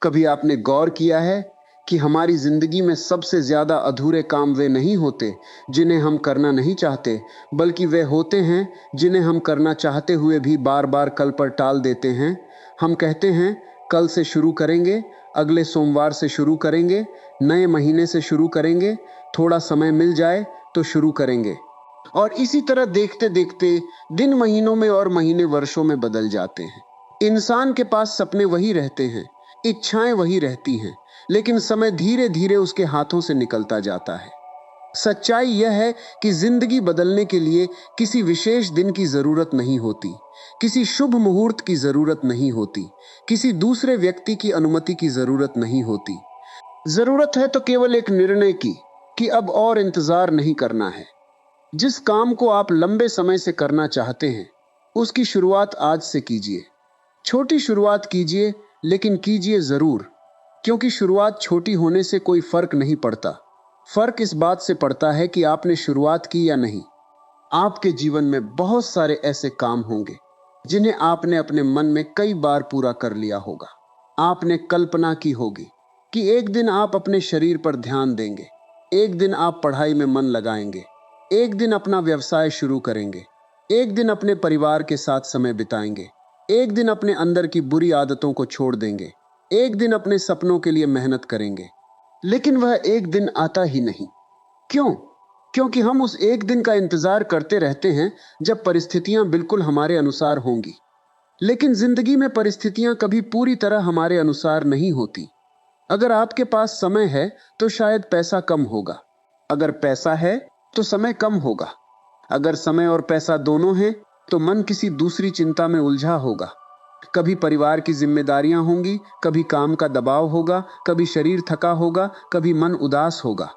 कभी आपने गौर किया है कि हमारी जिंदगी में सबसे ज्यादा अधूरे काम वे नहीं होते जिन्हें हम करना नहीं चाहते, बल्कि वे होते हैं जिन्हें हम करना चाहते हुए भी बार बार कल पर टाल देते हैं। हम कहते हैं कल से शुरू करेंगे, अगले सोमवार से शुरू करेंगे, नए महीने से शुरू करेंगे, थोड़ा समय मिल जाए तो शुरू करेंगे। और इसी तरह देखते देखते दिन महीनों में और महीने वर्षों में बदल जाते हैं। इंसान के पास सपने वही रहते हैं, इच्छाएं वही रहती हैं, लेकिन समय धीरे धीरे उसके हाथों से निकलता जाता है। सच्चाई यह है कि जिंदगी बदलने के लिए किसी विशेष दिन की जरूरत नहीं होती, किसी शुभ मुहूर्त की जरूरत नहीं होती, किसी दूसरे व्यक्ति की अनुमति की जरूरत नहीं होती। जरूरत है तो केवल एक निर्णय की कि अब और इंतजार नहीं करना है। जिस काम को आप लंबे समय से करना चाहते हैं, उसकी शुरुआत आज से कीजिए। छोटी शुरुआत कीजिए, लेकिन कीजिए जरूर, क्योंकि शुरुआत छोटी होने से कोई फर्क नहीं पड़ता। फर्क इस बात से पड़ता है कि आपने शुरुआत की या नहीं। आपके जीवन में बहुत सारे ऐसे काम होंगे जिन्हें आपने अपने मन में कई बार पूरा कर लिया होगा। आपने कल्पना की होगी कि एक दिन आप अपने शरीर पर ध्यान देंगे, एक दिन आप पढ़ाई में मन लगाएंगे, एक दिन अपना व्यवसाय शुरू करेंगे, एक दिन अपने परिवार के साथ समय बिताएंगे, एक दिन अपने अंदर की बुरी आदतों को छोड़ देंगे, एक दिन अपने सपनों के लिए मेहनत करेंगे। लेकिन वह एक दिन आता ही नहीं। क्यों? क्योंकि हम उस एक दिन का इंतजार करते रहते हैं जब परिस्थितियां बिल्कुल हमारे अनुसार होंगी। लेकिन जिंदगी में परिस्थितियां कभी पूरी तरह हमारे अनुसार नहीं होती। अगर आपके पास समय है तो शायद पैसा कम होगा, अगर पैसा है तो समय कम होगा, अगर समय और पैसा दोनों हैं तो मन किसी दूसरी चिंता में उलझा होगा। कभी परिवार की जिम्मेदारियां होंगी, कभी काम का दबाव होगा, कभी शरीर थका होगा, कभी मन उदास होगा।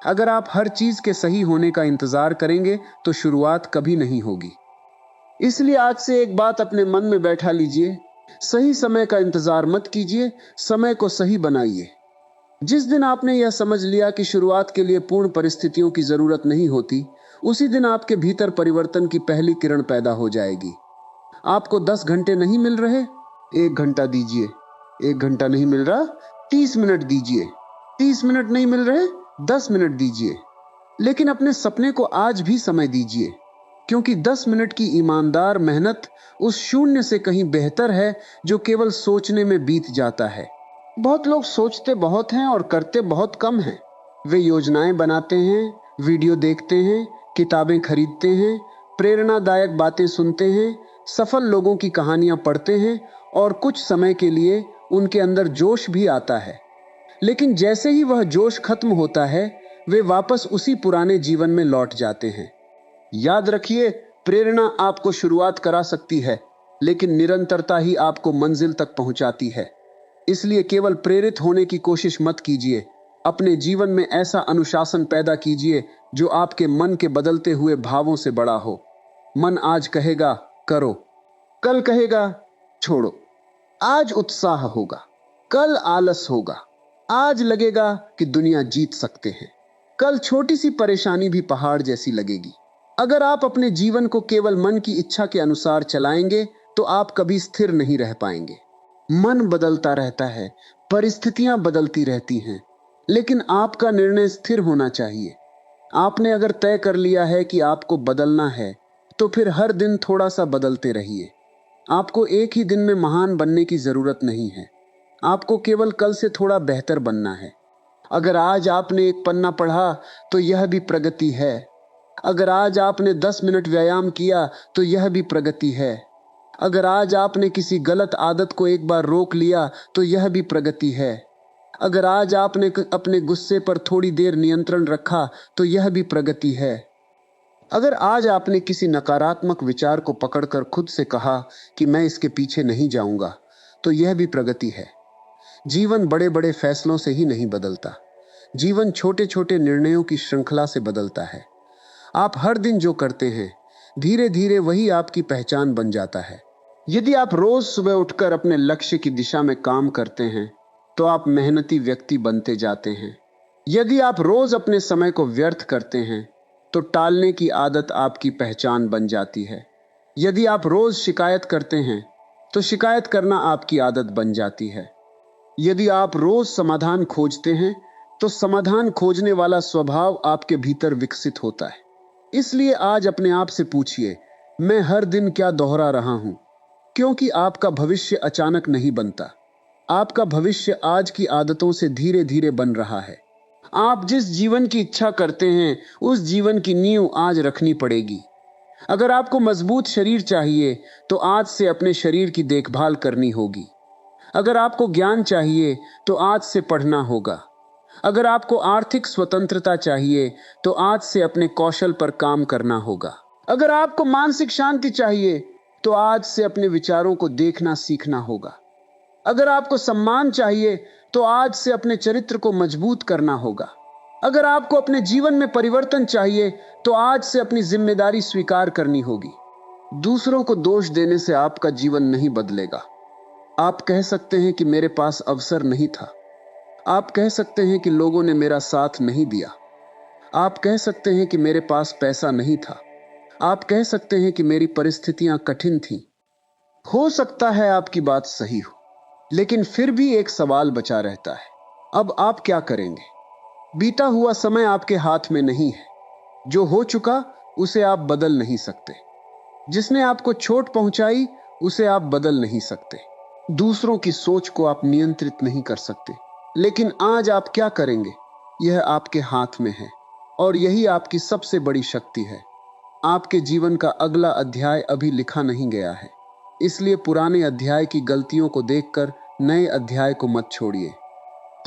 अगर आप हर चीज के सही होने का इंतजार करेंगे तो शुरुआत कभी नहीं होगी। इसलिए आज से एक बात अपने मन में बैठा लीजिए, सही समय का इंतजार मत कीजिए, समय को सही बनाइए। जिस दिन आपने यह समझ लिया कि शुरुआत के लिए पूर्ण परिस्थितियों की जरूरत नहीं होती, उसी दिन आपके भीतर परिवर्तन की पहली किरण पैदा हो जाएगी। आपको 10 घंटे नहीं मिल रहे, 1 घंटा दीजिए। 1 घंटा नहीं मिल रहा, 30 मिनट दीजिए। 30 मिनट नहीं मिल रहे, 10 मिनट दीजिए। लेकिन अपने सपने को आज भी समय दीजिए, क्योंकि 10 मिनट की ईमानदार मेहनत उस शून्य से कहीं बेहतर है जो केवल सोचने में बीत जाता है। बहुत लोग सोचते बहुत हैं और करते बहुत कम हैं। वे योजनाएं बनाते हैं, वीडियो देखते हैं, किताबें खरीदते हैं, प्रेरणादायक बातें सुनते हैं, सफल लोगों की कहानियां पढ़ते हैं और कुछ समय के लिए उनके अंदर जोश भी आता है। लेकिन जैसे ही वह जोश खत्म होता है, वे वापस उसी पुराने जीवन में लौट जाते हैं। याद रखिए, प्रेरणा आपको शुरुआत करा सकती है, लेकिन निरंतरता ही आपको मंजिल तक पहुंचाती है। इसलिए केवल प्रेरित होने की कोशिश मत कीजिए, अपने जीवन में ऐसा अनुशासन पैदा कीजिए जो आपके मन के बदलते हुए भावों से बड़ा हो। मन आज कहेगा करो, कल कहेगा छोड़ो। आज उत्साह होगा, कल आलस होगा। आज लगेगा कि दुनिया जीत सकते हैं, कल छोटी सी परेशानी भी पहाड़ जैसी लगेगी। अगर आप अपने जीवन को केवल मन की इच्छा के अनुसार चलाएंगे तो आप कभी स्थिर नहीं रह पाएंगे। मन बदलता रहता है, परिस्थितियां बदलती रहती हैं, लेकिन आपका निर्णय स्थिर होना चाहिए। आपने अगर तय कर लिया है कि आपको बदलना है, तो फिर हर दिन थोड़ा सा बदलते रहिए। आपको एक ही दिन में महान बनने की जरूरत नहीं है, आपको केवल कल से थोड़ा बेहतर बनना है। अगर आज आपने एक पन्ना पढ़ा तो यह भी प्रगति है। अगर आज आपने 10 मिनट व्यायाम किया तो यह भी प्रगति है। अगर आज आपने किसी गलत आदत को एक बार रोक लिया तो यह भी प्रगति है। अगर आज आपने अपने गुस्से पर थोड़ी देर नियंत्रण रखा तो यह भी प्रगति है। अगर आज आपने किसी नकारात्मक विचार को पकड़कर खुद से कहा कि मैं इसके पीछे नहीं जाऊंगा, तो यह भी प्रगति है। जीवन बड़े बड़े फैसलों से ही नहीं बदलता, जीवन छोटे छोटे निर्णयों की श्रृंखला से बदलता है। आप हर दिन जो करते हैं, धीरे धीरे वही आपकी पहचान बन जाता है। यदि आप रोज सुबह उठकर अपने लक्ष्य की दिशा में काम करते हैं, तो आप मेहनती व्यक्ति बनते जाते हैं। यदि आप रोज अपने समय को व्यर्थ करते हैं, तो टालने की आदत आपकी पहचान बन जाती है। यदि आप रोज शिकायत करते हैं, तो शिकायत करना आपकी आदत बन जाती है। यदि आप रोज समाधान खोजते हैं तो समाधान खोजने वाला स्वभाव आपके भीतर विकसित होता है। इसलिए आज अपने आप से पूछिए, मैं हर दिन क्या दोहरा रहा हूं? क्योंकि आपका भविष्य अचानक नहीं बनता। आपका भविष्य आज की आदतों से धीरे धीरे बन रहा है। आप जिस जीवन की इच्छा करते हैं उस जीवन की नींव आज रखनी पड़ेगी। अगर आपको मजबूत शरीर चाहिए तो आज से अपने शरीर की देखभाल करनी होगी। अगर आपको ज्ञान चाहिए तो आज से पढ़ना होगा। अगर आपको आर्थिक स्वतंत्रता चाहिए तो आज से अपने कौशल पर काम करना होगा। अगर आपको मानसिक शांति चाहिए तो आज से अपने विचारों को देखना सीखना होगा। अगर आपको सम्मान चाहिए तो आज से अपने चरित्र को मजबूत करना होगा। अगर आपको अपने जीवन में परिवर्तन चाहिए तो आज से अपनी जिम्मेदारी स्वीकार करनी होगी। दूसरों को दोष देने से आपका जीवन नहीं बदलेगा। आप कह सकते हैं कि मेरे पास अवसर नहीं था। आप कह सकते हैं कि लोगों ने मेरा साथ नहीं दिया। आप कह सकते हैं कि मेरे पास पैसा नहीं था। आप कह सकते हैं कि मेरी परिस्थितियां कठिन थीं। हो सकता है आपकी बात सही हो, लेकिन फिर भी एक सवाल बचा रहता है। अब आप क्या करेंगे? बीता हुआ समय आपके हाथ में नहीं है। जो हो चुका उसे आप बदल नहीं सकते। जिसने आपको चोट पहुंचाई उसे आप बदल नहीं सकते। दूसरों की सोच को आप नियंत्रित नहीं कर सकते। लेकिन आज आप क्या करेंगे, यह आपके हाथ में है, और यही आपकी सबसे बड़ी शक्ति है। आपके जीवन का अगला अध्याय अभी लिखा नहीं गया है, इसलिए पुराने अध्याय की गलतियों को देखकर नए अध्याय को मत छोड़िए।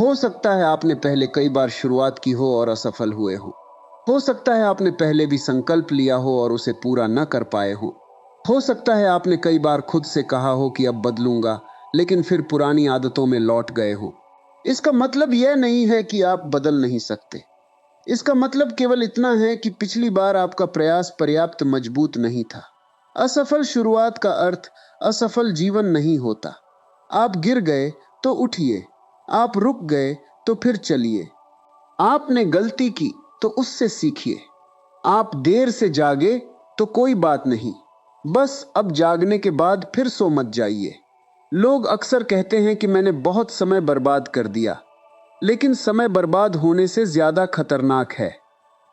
हो सकता है आपने पहले कई बार शुरुआत की हो और असफल हुए हो सकता है आपने पहले भी संकल्प लिया हो और उसे पूरा न कर पाए हो सकता है आपने कई बार खुद से कहा हो कि अब बदलूंगा, लेकिन फिर पुरानी आदतों में लौट गए हो। इसका मतलब यह नहीं है कि आप बदल नहीं सकते। इसका मतलब केवल इतना है कि पिछली बार आपका प्रयास पर्याप्त मजबूत नहीं था। असफल शुरुआत का अर्थ असफल जीवन नहीं होता। आप गिर गए तो उठिए, आप रुक गए तो फिर चलिए। आपने गलती की तो उससे सीखिए। आप देर से जागे तो कोई बात नहीं, बस अब जागने के बाद फिर सो मत जाइए। लोग अक्सर कहते हैं कि मैंने बहुत समय बर्बाद कर दिया, लेकिन समय बर्बाद होने से ज्यादा खतरनाक है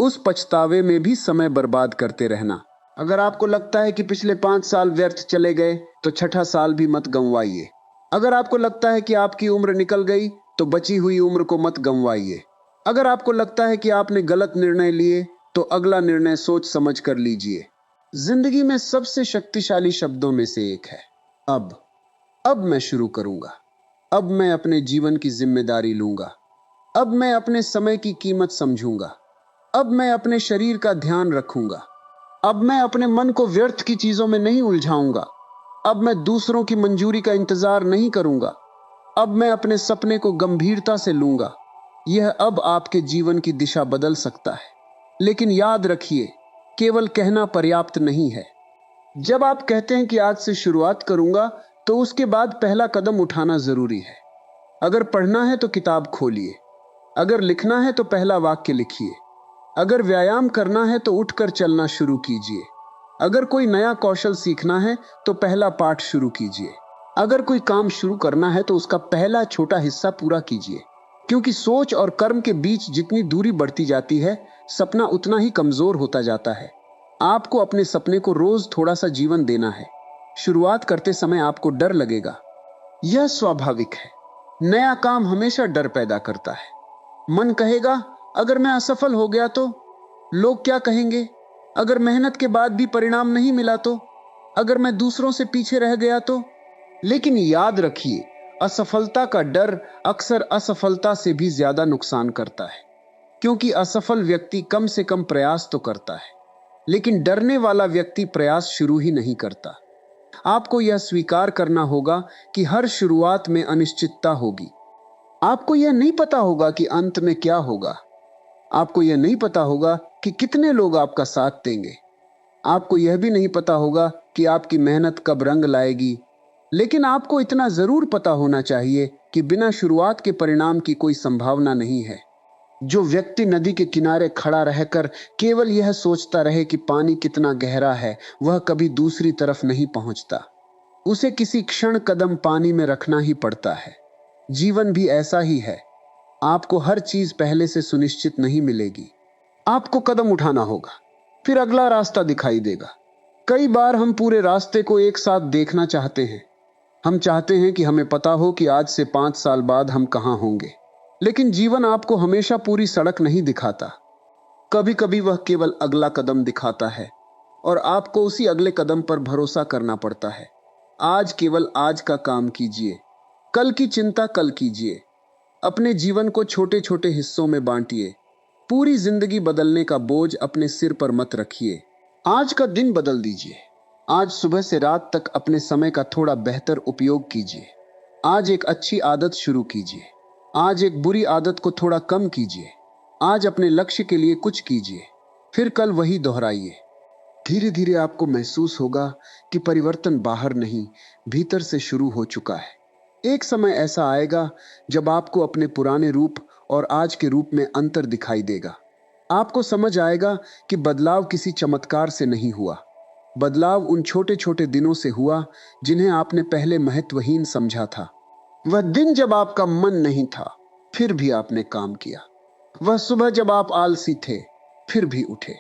उस पछतावे में भी समय बर्बाद करते रहना। अगर आपको लगता है कि पिछले 5 साल व्यर्थ चले गए तो छठा साल भी मत गंवाइए। अगर आपको लगता है कि आपकी उम्र निकल गई तो बची हुई उम्र को मत गंवाइए। अगर आपको लगता है कि आपने गलत निर्णय लिए तो अगला निर्णय सोच समझ कर लीजिए। जिंदगी में सबसे शक्तिशाली शब्दों में से एक है अब मैं शुरू करूंगा। अब मैं अपने जीवन की जिम्मेदारी लूंगा। अब मैं अपने समय की कीमत समझूंगा। अब मैं अपने शरीर का ध्यान रखूंगा। अब मैं अपने मन को व्यर्थ की चीजों में नहीं उलझाऊंगा। अब मैं दूसरों की मंजूरी का इंतजार नहीं करूंगा। अब मैं अपने सपने को गंभीरता से लूंगा। यह अब आपके जीवन की दिशा बदल सकता है। लेकिन याद रखिए, केवल कहना पर्याप्त नहीं है। जब आप कहते हैं कि आज से शुरुआत करूंगा, तो उसके बाद पहला कदम उठाना जरूरी है। अगर पढ़ना है तो किताब खोलिए। अगर लिखना है तो पहला वाक्य लिखिए। अगर व्यायाम करना है तो उठकर चलना शुरू कीजिए। अगर कोई नया कौशल सीखना है तो पहला पाठ शुरू कीजिए। अगर कोई काम शुरू करना है तो उसका पहला छोटा हिस्सा पूरा कीजिए। क्योंकि सोच और कर्म के बीच जितनी दूरी बढ़ती जाती है, सपना उतना ही कमजोर होता जाता है। आपको अपने सपने को रोज थोड़ा सा जीवन देना है। शुरुआत करते समय आपको डर लगेगा, यह स्वाभाविक है। नया काम हमेशा डर पैदा करता है। मन कहेगा, अगर मैं असफल हो गया तो? लोग क्या कहेंगे? अगर मेहनत के बाद भी परिणाम नहीं मिला तो? अगर मैं दूसरों से पीछे रह गया तो? लेकिन याद रखिए, असफलता का डर अक्सर असफलता से भी ज्यादा नुकसान करता है। क्योंकि असफल व्यक्ति कम से कम प्रयास तो करता है, लेकिन डरने वाला व्यक्ति प्रयास शुरू ही नहीं करता। आपको यह स्वीकार करना होगा कि हर शुरुआत में अनिश्चितता होगी। आपको यह नहीं पता होगा कि अंत में क्या होगा। आपको यह नहीं पता होगा कि कितने लोग आपका साथ देंगे। आपको यह भी नहीं पता होगा कि आपकी मेहनत कब रंग लाएगी। लेकिन आपको इतना जरूर पता होना चाहिए कि बिना शुरुआत के परिणाम की कोई संभावना नहीं है। जो व्यक्ति नदी के किनारे खड़ा रहकर केवल यह सोचता रहे कि पानी कितना गहरा है, वह कभी दूसरी तरफ नहीं पहुंचता। उसे किसी क्षण कदम पानी में रखना ही पड़ता है। जीवन भी ऐसा ही है। आपको हर चीज पहले से सुनिश्चित नहीं मिलेगी। आपको कदम उठाना होगा, फिर अगला रास्ता दिखाई देगा। कई बार हम पूरे रास्ते को एक साथ देखना चाहते हैं। हम चाहते हैं कि हमें पता हो कि आज से 5 साल बाद हम कहां होंगे। लेकिन जीवन आपको हमेशा पूरी सड़क नहीं दिखाता। कभी कभी वह केवल अगला कदम दिखाता है और आपको उसी अगले कदम पर भरोसा करना पड़ता है। आज केवल आज का काम कीजिए, कल की चिंता कल कीजिए। अपने जीवन को छोटे छोटे हिस्सों में बांटिए। पूरी जिंदगी बदलने का बोझ अपने सिर पर मत रखिए। आज का दिन बदल दीजिए। आज सुबह से रात तक अपने समय का थोड़ा बेहतर उपयोग कीजिए। आज एक अच्छी आदत शुरू कीजिए। आज एक बुरी आदत को थोड़ा कम कीजिए। आज अपने लक्ष्य के लिए कुछ कीजिए, फिर कल वही दोहराइए। धीरे धीरे आपको महसूस होगा कि परिवर्तन बाहर नहीं, भीतर से शुरू हो चुका है। एक समय ऐसा आएगा जब आपको अपने पुराने रूप और आज के रूप में अंतर दिखाई देगा। आपको समझ आएगा कि बदलाव किसी चमत्कार से नहीं हुआ। बदलाव उन छोटे छोटे दिनों से हुआ जिन्हें आपने पहले महत्वहीन समझा था। वह दिन जब आपका मन नहीं था, फिर भी आपने काम किया। वह सुबह जब आप आलसी थे, फिर भी उठे।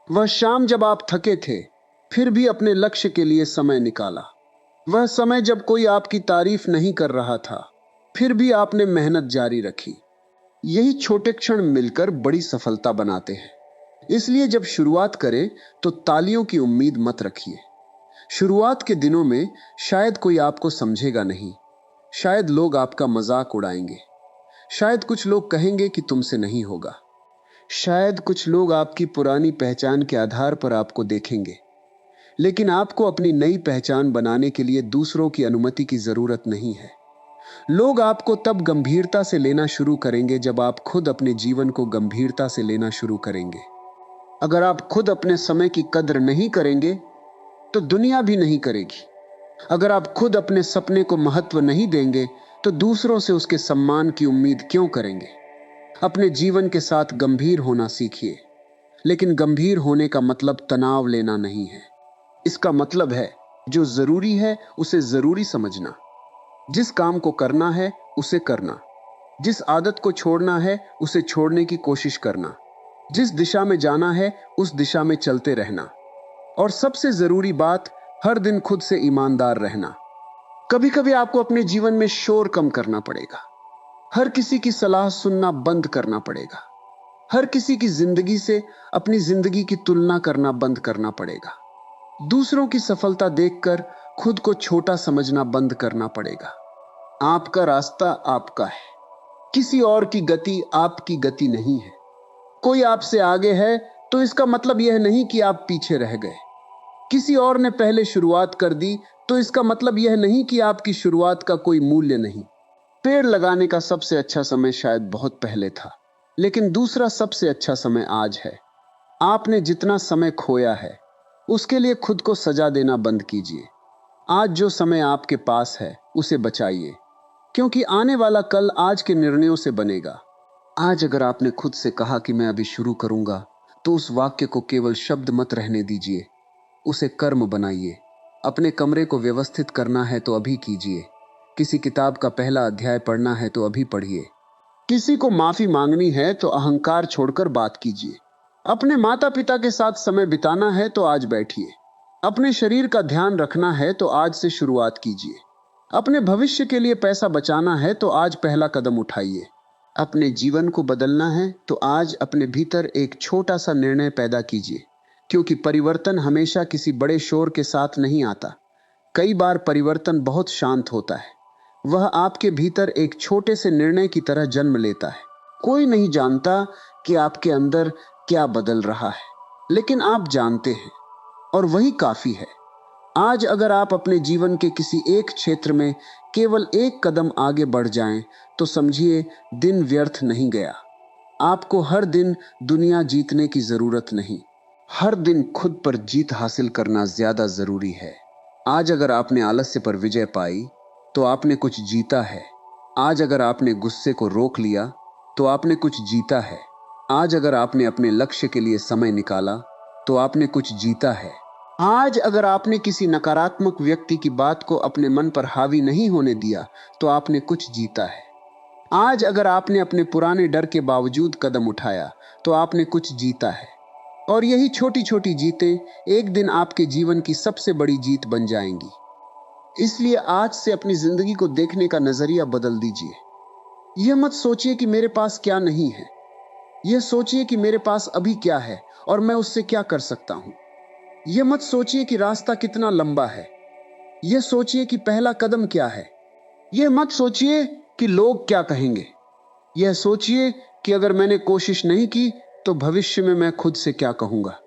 वह शाम जब आप थके थे, फिर भी अपने लक्ष्य के लिए समय निकाला। वह समय जब कोई आपकी तारीफ नहीं कर रहा था, फिर भी आपने मेहनत जारी रखी। यही छोटे क्षण मिलकर बड़ी सफलता बनाते हैं। इसलिए जब शुरुआत करें तो तालियों की उम्मीद मत रखिए। शुरुआत के दिनों में शायद कोई आपको समझेगा नहीं। शायद लोग आपका मजाक उड़ाएंगे। शायद कुछ लोग कहेंगे कि तुमसे नहीं होगा। शायद कुछ लोग आपकी पुरानी पहचान के आधार पर आपको देखेंगे। लेकिन आपको अपनी नई पहचान बनाने के लिए दूसरों की अनुमति की जरूरत नहीं है। लोग आपको तब गंभीरता से लेना शुरू करेंगे जब आप खुद अपने जीवन को गंभीरता से लेना शुरू करेंगे। अगर आप खुद अपने समय की कद्र नहीं करेंगे तो दुनिया भी नहीं करेगी। अगर आप खुद अपने सपने को महत्व नहीं देंगे तो दूसरों से उसके सम्मान की उम्मीद क्यों करेंगे। अपने जीवन के साथ गंभीर होना सीखिए, लेकिन गंभीर होने का मतलब तनाव लेना नहीं है। इसका मतलब है जो जरूरी है उसे जरूरी समझना। जिस काम को करना है उसे करना। जिस आदत को छोड़ना है उसे छोड़ने की कोशिश करना। जिस दिशा में जाना है उस दिशा में चलते रहना। और सबसे जरूरी बात, हर दिन खुद से ईमानदार रहना। कभी कभी आपको अपने जीवन में शोर कम करना पड़ेगा। हर किसी की सलाह सुनना बंद करना पड़ेगा। हर किसी की जिंदगी से अपनी जिंदगी की तुलना करना बंद करना पड़ेगा। दूसरों की सफलता देखकर खुद को छोटा समझना बंद करना पड़ेगा। आपका रास्ता आपका है, किसी और की गति आपकी गति नहीं है। कोई आपसे आगे है तो इसका मतलब यह नहीं कि आप पीछे रह गए। किसी और ने पहले शुरुआत कर दी तो इसका मतलब यह नहीं कि आपकी शुरुआत का कोई मूल्य नहीं। पेड़ लगाने का सबसे अच्छा समय शायद बहुत पहले था, लेकिन दूसरा सबसे अच्छा समय आज है। आपने जितना समय खोया है उसके लिए खुद को सजा देना बंद कीजिए। आज जो समय आपके पास है उसे बचाइए, क्योंकि आने वाला कल आज के निर्णयों से बनेगा। आज अगर आपने खुद से कहा कि मैं अभी शुरू करूंगा, तो उस वाक्य को केवल शब्द मत रहने दीजिए, उसे कर्म बनाइए। अपने कमरे को व्यवस्थित करना है तो अभी कीजिए। किसी किताब का पहला अध्याय पढ़ना है तो अभी पढ़िए। किसी को माफी मांगनी है तो अहंकार छोड़कर बात कीजिए। अपने माता पिता के साथ समय बिताना है तो आज बैठिए। अपने शरीर का ध्यान रखना है तो आज से शुरुआत कीजिए। अपने भविष्य के लिए पैसा बचाना है तो आज पहला कदम उठाइए। अपने जीवन को बदलना है तो आज अपने भीतर एक छोटा सा निर्णय पैदा कीजिए, क्योंकि परिवर्तन हमेशा किसी बड़े शोर के साथ नहीं आता। कई बार परिवर्तन बहुत शांत होता है। वह आपके भीतर एक छोटे से निर्णय की तरह जन्म लेता है। कोई नहीं जानता कि आपके अंदर क्या बदल रहा है, लेकिन आप जानते हैं, और वही काफी है। आज अगर आप अपने जीवन के किसी एक क्षेत्र में केवल एक कदम आगे बढ़ जाएं, तो समझिए दिन व्यर्थ नहीं गया। आपको हर दिन दुनिया जीतने की जरूरत नहीं, हर दिन खुद पर जीत हासिल करना ज्यादा जरूरी है। आज अगर आपने आलस्य पर विजय पाई तो आपने कुछ जीता है। आज अगर आपने गुस्से को रोक लिया तो आपने कुछ जीता है। आज अगर आपने अपने लक्ष्य के लिए समय निकाला तो आपने कुछ जीता है। आज अगर आपने किसी नकारात्मक व्यक्ति की बात को अपने मन पर हावी नहीं होने दिया तो आपने कुछ जीता है। आज अगर आपने अपने पुराने डर के बावजूद कदम उठाया तो आपने कुछ जीता है। और यही छोटी छोटी जीतें एक दिन आपके जीवन की सबसे बड़ी जीत बन जाएंगी। इसलिए आज से अपनी जिंदगी को देखने का नजरिया बदल दीजिए। यह मत सोचिए कि मेरे पास क्या नहीं है, यह सोचिए कि मेरे पास अभी क्या है और मैं उससे क्या कर सकता हूं। यह मत सोचिए कि रास्ता कितना लंबा है, यह सोचिए कि पहला कदम क्या है। यह मत सोचिए कि लोग क्या कहेंगे, यह सोचिए कि अगर मैंने कोशिश नहीं की तो भविष्य में मैं खुद से क्या कहूंगा।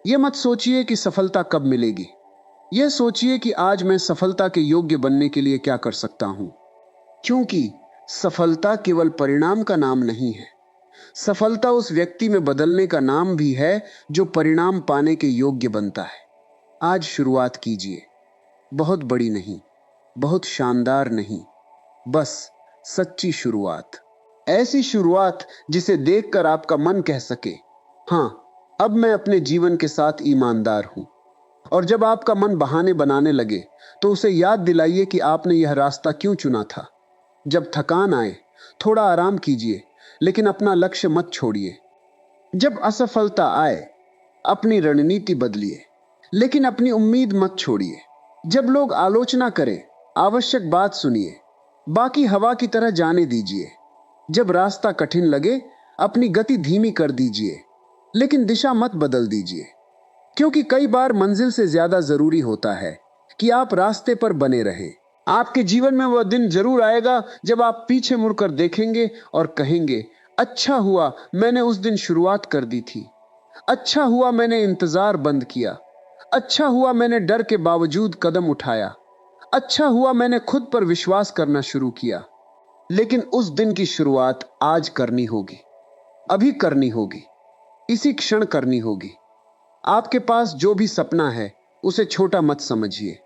यह मत सोचिए कि सफलता कब मिलेगी, यह सोचिए कि आज मैं सफलता के योग्य बनने के लिए क्या कर सकता हूं। क्योंकि सफलता केवल परिणाम का नाम नहीं है, सफलता उस व्यक्ति में बदलने का नाम भी है जो परिणाम पाने के योग्य बनता है। आज शुरुआत कीजिए, बहुत बड़ी नहीं, बहुत शानदार नहीं, बस सच्ची शुरुआत। ऐसी शुरुआत जिसे देखकर आपका मन कह सके, हां, अब मैं अपने जीवन के साथ ईमानदार हूं। और जब आपका मन बहाने बनाने लगे तो उसे याद दिलाइए कि आपने यह रास्ता क्यों चुना था। जब थकान आए थोड़ा आराम कीजिए, लेकिन अपना लक्ष्य मत छोड़िए। जब असफलता आए अपनी रणनीति बदलिए, लेकिन अपनी उम्मीद मत छोड़िए। जब लोग आलोचना करें आवश्यक बात सुनिए, बाकी हवा की तरह जाने दीजिए। जब रास्ता कठिन लगे अपनी गति धीमी कर दीजिए, लेकिन दिशा मत बदल दीजिए। क्योंकि कई बार मंजिल से ज्यादा जरूरी होता है कि आप रास्ते पर बने रहें। आपके जीवन में वह दिन जरूर आएगा जब आप पीछे मुड़कर देखेंगे और कहेंगे, अच्छा हुआ मैंने उस दिन शुरुआत कर दी थी, अच्छा हुआ मैंने इंतजार बंद किया, अच्छा हुआ मैंने डर के बावजूद कदम उठाया, अच्छा हुआ मैंने खुद पर विश्वास करना शुरू किया। लेकिन उस दिन की शुरुआत आज करनी होगी, अभी करनी होगी, इसी क्षण करनी होगी। आपके पास जो भी सपना है उसे छोटा मत समझिए,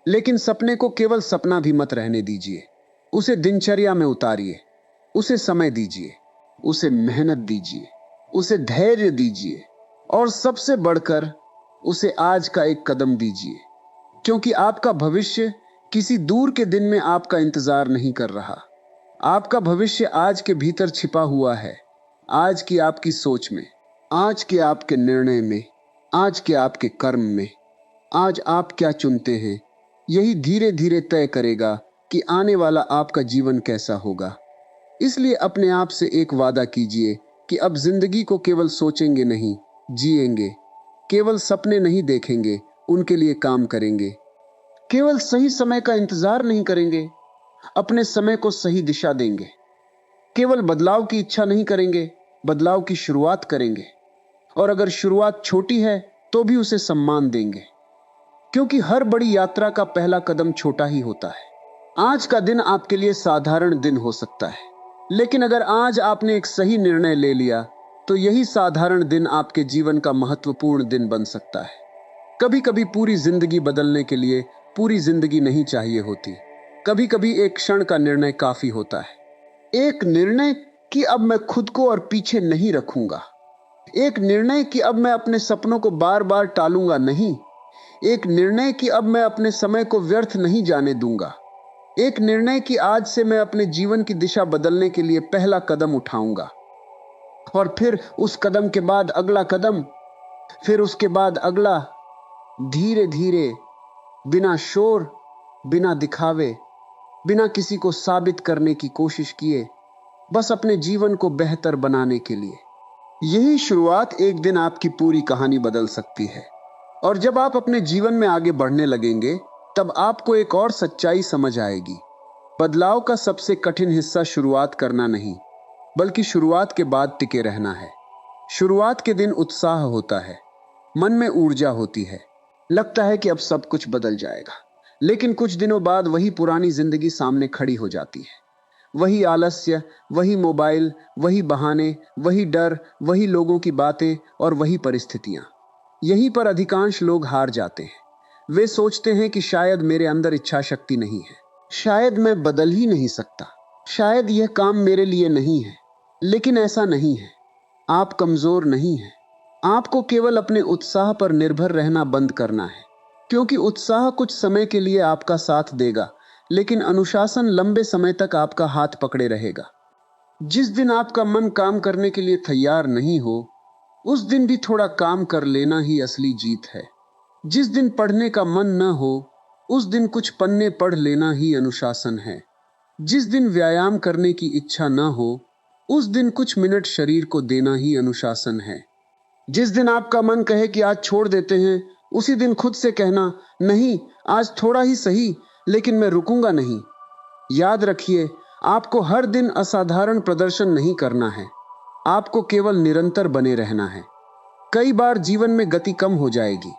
लेकिन सपने को केवल सपना भी मत रहने दीजिए। उसे दिनचर्या में उतारिए, उसे समय दीजिए, उसे मेहनत दीजिए, उसे धैर्य दीजिए और सबसे बढ़कर उसे आज का एक कदम दीजिए। क्योंकि आपका भविष्य किसी दूर के दिन में आपका इंतजार नहीं कर रहा। आपका भविष्य आज के भीतर छिपा हुआ है, आज की आपकी सोच में, आज के आपके निर्णय में, आज के आपके कर्म में। आज आप क्या चुनते हैं यही धीरे धीरे तय करेगा कि आने वाला आपका जीवन कैसा होगा। इसलिए अपने आप से एक वादा कीजिए कि अब जिंदगी को केवल सोचेंगे नहीं, जिएंगे। केवल सपने नहीं देखेंगे, उनके लिए काम करेंगे। केवल सही समय का इंतजार नहीं करेंगे, अपने समय को सही दिशा देंगे। केवल बदलाव की इच्छा नहीं करेंगे, बदलाव की शुरुआत करेंगे। और अगर शुरुआत छोटी है तो भी उसे सम्मान देंगे, क्योंकि हर बड़ी यात्रा का पहला कदम छोटा ही होता है। आज का दिन आपके लिए साधारण दिन हो सकता है, लेकिन अगर आज आपने एक सही निर्णय ले लिया तो यही साधारण दिन आपके जीवन का महत्वपूर्ण दिन बन सकता है। कभी कभी पूरी जिंदगी बदलने के लिए पूरी जिंदगी नहीं चाहिए होती। कभी कभी एक क्षण का निर्णय काफी होता है। एक निर्णय कि अब मैं खुद को और पीछे नहीं रखूंगा। एक निर्णय कि अब मैं अपने सपनों को बार बार टालूंगा नहीं। एक निर्णय कि अब मैं अपने समय को व्यर्थ नहीं जाने दूंगा। एक निर्णय कि आज से मैं अपने जीवन की दिशा बदलने के लिए पहला कदम उठाऊंगा। और फिर उस कदम के बाद अगला कदम, फिर उसके बाद अगला। धीरे धीरे, बिना शोर, बिना दिखावे, बिना किसी को साबित करने की कोशिश किए, बस अपने जीवन को बेहतर बनाने के लिए। यही शुरुआत एक दिन आपकी पूरी कहानी बदल सकती है। और जब आप अपने जीवन में आगे बढ़ने लगेंगे तब आपको एक और सच्चाई समझ आएगी। बदलाव का सबसे कठिन हिस्सा शुरुआत करना नहीं, बल्कि शुरुआत के बाद टिके रहना है। शुरुआत के दिन उत्साह होता है, मन में ऊर्जा होती है, लगता है कि अब सब कुछ बदल जाएगा। लेकिन कुछ दिनों बाद वही पुरानी जिंदगी सामने खड़ी हो जाती है। वही आलस्य, वही मोबाइल, वही बहाने, वही डर, वही लोगों की बातें और वही परिस्थितियां। यहीं पर अधिकांश लोग हार जाते हैं। वे सोचते हैं कि शायद मेरे अंदर इच्छा शक्ति नहीं है, शायद मैं बदल ही नहीं सकता, शायद यह काम मेरे लिए नहीं है। लेकिन ऐसा नहीं है। आप कमजोर नहीं हैं। आपको केवल अपने उत्साह पर निर्भर रहना बंद करना है। क्योंकि उत्साह कुछ समय के लिए आपका साथ देगा, लेकिन अनुशासन लंबे समय तक आपका हाथ पकड़े रहेगा। जिस दिन आपका मन काम करने के लिए तैयार नहीं हो, उस दिन भी थोड़ा काम कर लेना ही असली जीत है। जिस दिन पढ़ने का मन न हो, उस दिन कुछ पन्ने पढ़ लेना ही अनुशासन है। जिस दिन व्यायाम करने की इच्छा न हो, उस दिन कुछ मिनट शरीर को देना ही अनुशासन है। जिस दिन आपका मन कहे कि आज छोड़ देते हैं, उसी दिन खुद से कहना, नहीं, आज थोड़ा ही सही, लेकिन मैं रुकूंगा नहीं। याद रखिए, आपको हर दिन असाधारण प्रदर्शन नहीं करना है, आपको केवल निरंतर बने रहना है। कई बार जीवन में गति कम हो जाएगी,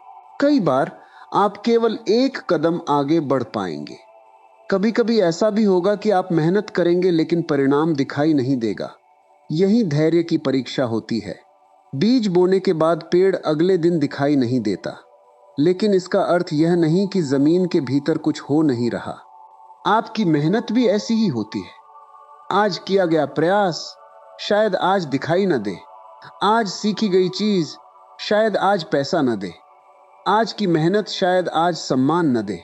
कई बार आप केवल एक कदम आगे बढ़ पाएंगे। कभी कभी ऐसा भी होगा कि आप मेहनत करेंगे लेकिन परिणाम दिखाई नहीं देगा। यही धैर्य की परीक्षा होती है। बीज बोने के बाद पेड़ अगले दिन दिखाई नहीं देता, लेकिन इसका अर्थ यह नहीं कि जमीन के भीतर कुछ हो नहीं रहा। आपकी मेहनत भी ऐसी ही होती है। आज किया गया प्रयास शायद आज दिखाई न दे, आज सीखी गई चीज शायद आज पैसा न दे, आज की मेहनत शायद आज सम्मान न दे,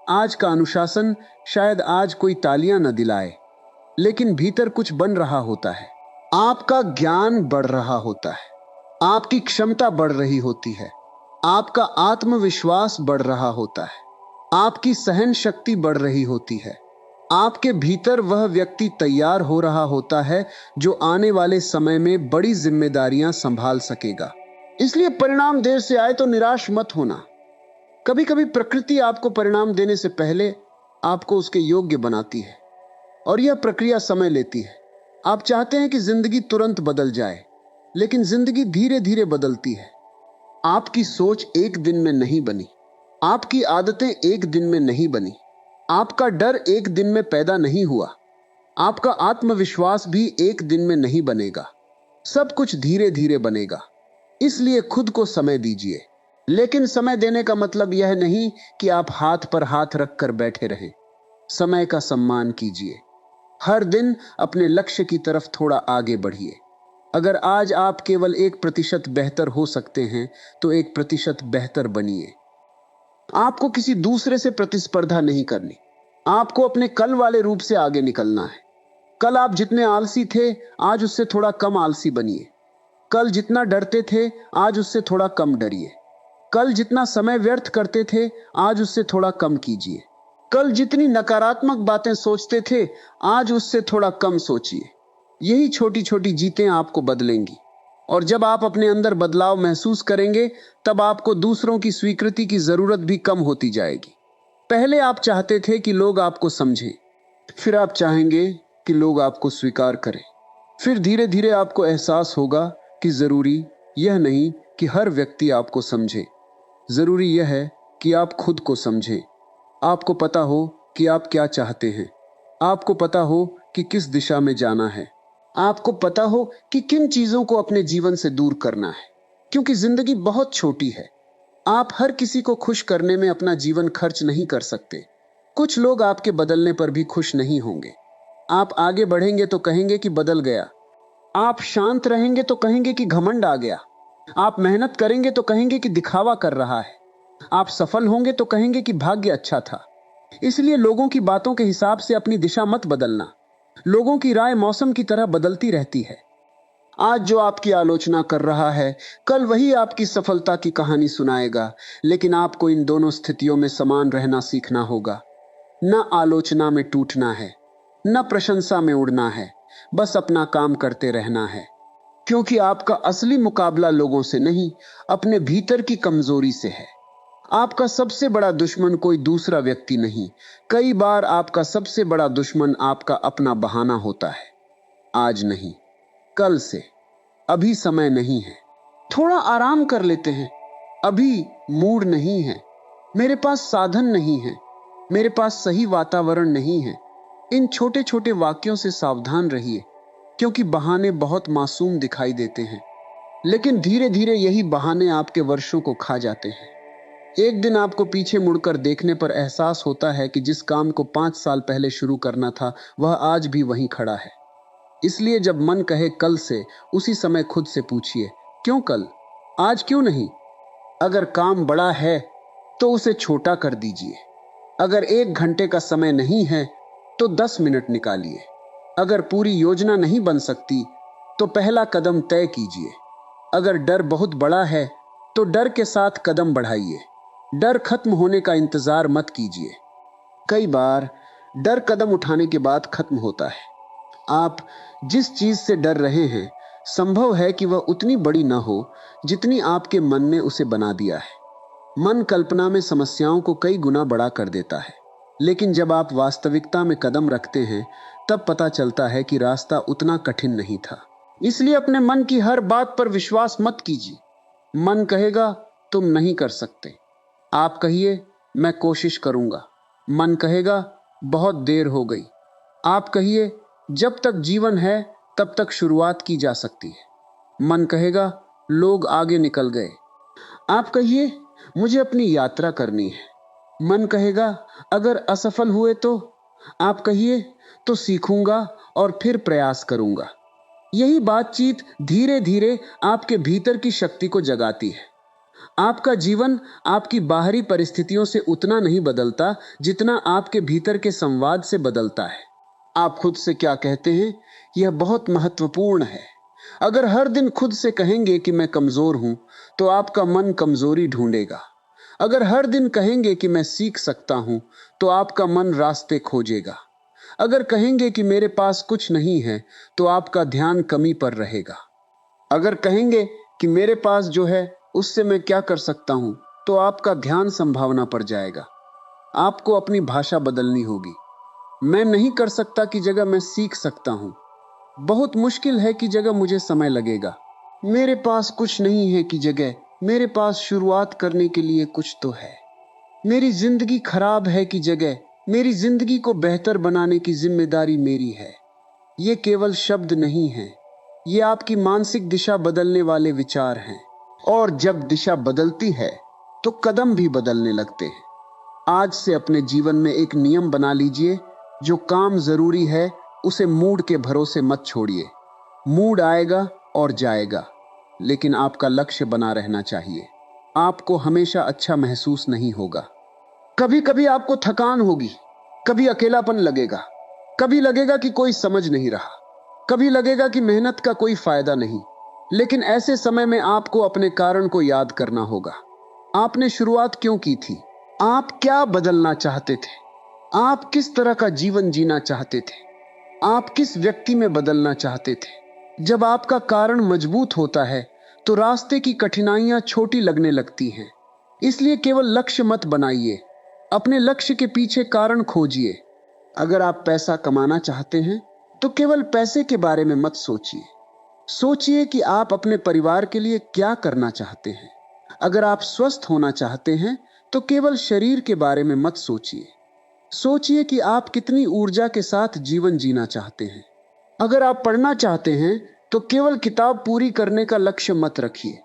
आज का अनुशासन शायद आज कोई तालियां न दिलाए, लेकिन भीतर कुछ बन रहा होता है। आपका ज्ञान बढ़ रहा होता है, आपकी क्षमता बढ़ रही होती है, आपका आत्मविश्वास बढ़ रहा होता है, आपकी सहन शक्ति बढ़ रही होती है। आपके भीतर वह व्यक्ति तैयार हो रहा होता है जो आने वाले समय में बड़ी जिम्मेदारियां संभाल सकेगा। इसलिए परिणाम देर से आए तो निराश मत होना। कभी कभी प्रकृति आपको परिणाम देने से पहले आपको उसके योग्य बनाती है, और यह प्रक्रिया समय लेती है। आप चाहते हैं कि जिंदगी तुरंत बदल जाए, लेकिन जिंदगी धीरे धीरे बदलती है। आपकी सोच एक दिन में नहीं बनी, आपकी आदतें एक दिन में नहीं बनी, आपका डर एक दिन में पैदा नहीं हुआ, आपका आत्मविश्वास भी एक दिन में नहीं बनेगा। सब कुछ धीरे धीरे बनेगा। इसलिए खुद को समय दीजिए, लेकिन समय देने का मतलब यह नहीं कि आप हाथ पर हाथ रखकर बैठे रहें। समय का सम्मान कीजिए। हर दिन अपने लक्ष्य की तरफ थोड़ा आगे बढ़िए। अगर आज आप केवल 1% बेहतर हो सकते हैं, तो 1% बेहतर बनिए। आपको किसी दूसरे से प्रतिस्पर्धा नहीं करनी, आपको अपने कल वाले रूप से आगे निकलना है। कल आप जितने आलसी थे, आज उससे थोड़ा कम आलसी बनिए। कल जितना डरते थे, आज उससे थोड़ा कम डरिए। कल जितना समय व्यर्थ करते थे, आज उससे थोड़ा कम कीजिए। कल जितनी नकारात्मक बातें सोचते थे, आज उससे थोड़ा कम सोचिए। यही छोटी छोटी जीतें आपको बदलेंगी, और जब आप अपने अंदर बदलाव महसूस करेंगे, तब आपको दूसरों की स्वीकृति की जरूरत भी कम होती जाएगी। पहले आप चाहते थे कि लोग आपको समझें, फिर आप चाहेंगे कि लोग आपको स्वीकार करें। फिर धीरे धीरे आपको एहसास होगा कि जरूरी यह नहीं कि हर व्यक्ति आपको समझे, जरूरी यह है कि आप खुद को समझें। आपको पता हो कि आप क्या चाहते हैं, आपको पता हो कि किस दिशा में जाना है, आपको पता हो कि किन चीजों को अपने जीवन से दूर करना है। क्योंकि जिंदगी बहुत छोटी है, आप हर किसी को खुश करने में अपना जीवन खर्च नहीं कर सकते। कुछ लोग आपके बदलने पर भी खुश नहीं होंगे। आप आगे बढ़ेंगे तो कहेंगे कि बदल गया, आप शांत रहेंगे तो कहेंगे कि घमंड आ गया, आप मेहनत करेंगे तो कहेंगे कि दिखावा कर रहा है, आप सफल होंगे तो कहेंगे कि भाग्य अच्छा था। इसलिए लोगों की बातों के हिसाब से अपनी दिशा मत बदलना। लोगों की राय मौसम की तरह बदलती रहती है। आज जो आपकी आलोचना कर रहा है, कल वही आपकी सफलता की कहानी सुनाएगा। लेकिन आपको इन दोनों स्थितियों में समान रहना सीखना होगा। न आलोचना में टूटना है, न प्रशंसा में उड़ना है, बस अपना काम करते रहना है। क्योंकि आपका असली मुकाबला लोगों से नहीं, अपने भीतर की कमजोरी से है। आपका सबसे बड़ा दुश्मन कोई दूसरा व्यक्ति नहीं, कई बार आपका सबसे बड़ा दुश्मन आपका अपना बहाना होता है। आज नहीं, कल से। अभी समय नहीं है, थोड़ा आराम कर लेते हैं। अभी मूड नहीं है, मेरे पास साधन नहीं है, मेरे पास सही वातावरण नहीं है। इन छोटे छोटे वाक्यों से सावधान रहिए, क्योंकि बहाने बहुत मासूम दिखाई देते हैं, लेकिन धीरे धीरे यही बहाने आपके वर्षों को खा जाते हैं। एक दिन आपको पीछे मुड़कर देखने पर एहसास होता है कि जिस काम को 5 साल पहले शुरू करना था, वह आज भी वहीं खड़ा है। इसलिए जब मन कहे कल से, उसी समय खुद से पूछिए, क्यों कल, आज क्यों नहीं? अगर काम बड़ा है तो उसे छोटा कर दीजिए। अगर 1 घंटे का समय नहीं है तो 10 मिनट निकालिए। अगर पूरी योजना नहीं बन सकती तो पहला कदम तय कीजिए। अगर डर बहुत बड़ा है तो डर के साथ कदम बढ़ाइए। डर खत्म होने का इंतजार मत कीजिए। कई बार डर कदम उठाने के बाद खत्म होता है। आप जिस चीज से डर रहे हैं, संभव है कि वह उतनी बड़ी ना हो जितनी आपके मन ने उसे बना दिया है। मन कल्पना में समस्याओं को कई गुना बड़ा कर देता है, लेकिन जब आप वास्तविकता में कदम रखते हैं तब पता चलता है कि रास्ता उतना कठिन नहीं था। इसलिए अपने मन की हर बात पर विश्वास मत कीजिए। मन कहेगा तुम नहीं कर सकते, आप कहिए मैं कोशिश करूंगा। मन कहेगा बहुत देर हो गई, आप कहिए जब तक जीवन है तब तक शुरुआत की जा सकती है। मन कहेगा लोग आगे निकल गए, आप कहिए मुझे अपनी यात्रा करनी है। मन कहेगा अगर असफल हुए तो, आप कहिए तो सीखूंगा और फिर प्रयास करूंगा। यही बातचीत धीरे धीरे आपके भीतर की शक्ति को जगाती है। आपका जीवन आपकी बाहरी परिस्थितियों से उतना नहीं बदलता जितना आपके भीतर के संवाद से बदलता है। आप खुद से क्या कहते हैं, यह बहुत महत्वपूर्ण है। अगर हर दिन खुद से कहेंगे कि मैं कमजोर हूं, तो आपका मन कमजोरी ढूंढेगा। अगर हर दिन कहेंगे कि मैं सीख सकता हूं, तो आपका मन रास्ते खोजेगा। अगर कहेंगे कि मेरे पास कुछ नहीं है, तो आपका ध्यान कमी पर रहेगा। अगर कहेंगे कि मेरे पास जो है उससे मैं क्या कर सकता हूं, तो आपका ध्यान संभावना पर जाएगा। आपको अपनी भाषा बदलनी होगी। मैं नहीं कर सकता की जगह मैं सीख सकता हूं। बहुत मुश्किल है की जगह मुझे समय लगेगा। मेरे पास कुछ नहीं है की जगह मेरे पास शुरुआत करने के लिए कुछ तो है। मेरी जिंदगी खराब है की जगह मेरी जिंदगी को बेहतर बनाने की जिम्मेदारी मेरी है। ये केवल शब्द नहीं है, ये आपकी मानसिक दिशा बदलने वाले विचार हैं। और जब दिशा बदलती है तो कदम भी बदलने लगते हैं। आज से अपने जीवन में एक नियम बना लीजिए, जो काम जरूरी है उसे मूड के भरोसे मत छोड़िए। मूड आएगा और जाएगा, लेकिन आपका लक्ष्य बना रहना चाहिए। आपको हमेशा अच्छा महसूस नहीं होगा। कभी कभी आपको थकान होगी, कभी अकेलापन लगेगा, कभी लगेगा कि कोई समझ नहीं रहा, कभी लगेगा कि मेहनत का कोई फायदा नहीं। लेकिन ऐसे समय में आपको अपने कारण को याद करना होगा। आपने शुरुआत क्यों की थी? आप क्या बदलना चाहते थे? आप किस तरह का जीवन जीना चाहते थे? आप किस व्यक्ति में बदलना चाहते थे? जब आपका कारण मजबूत होता है तो रास्ते की कठिनाइयां छोटी लगने लगती हैं। इसलिए केवल लक्ष्य मत बनाइए, अपने लक्ष्य के पीछे कारण खोजिए। अगर आप पैसा कमाना चाहते हैं तो केवल पैसे के बारे में मत सोचिए। सोचिए कि आप अपने परिवार के लिए क्या करना चाहते हैं। अगर आप स्वस्थ होना चाहते हैं तो केवल शरीर के बारे में मत सोचिए। सोचिए कि आप कितनी ऊर्जा के साथ जीवन जीना चाहते हैं। अगर आप पढ़ना चाहते हैं तो केवल किताब पूरी करने का लक्ष्य मत रखिए।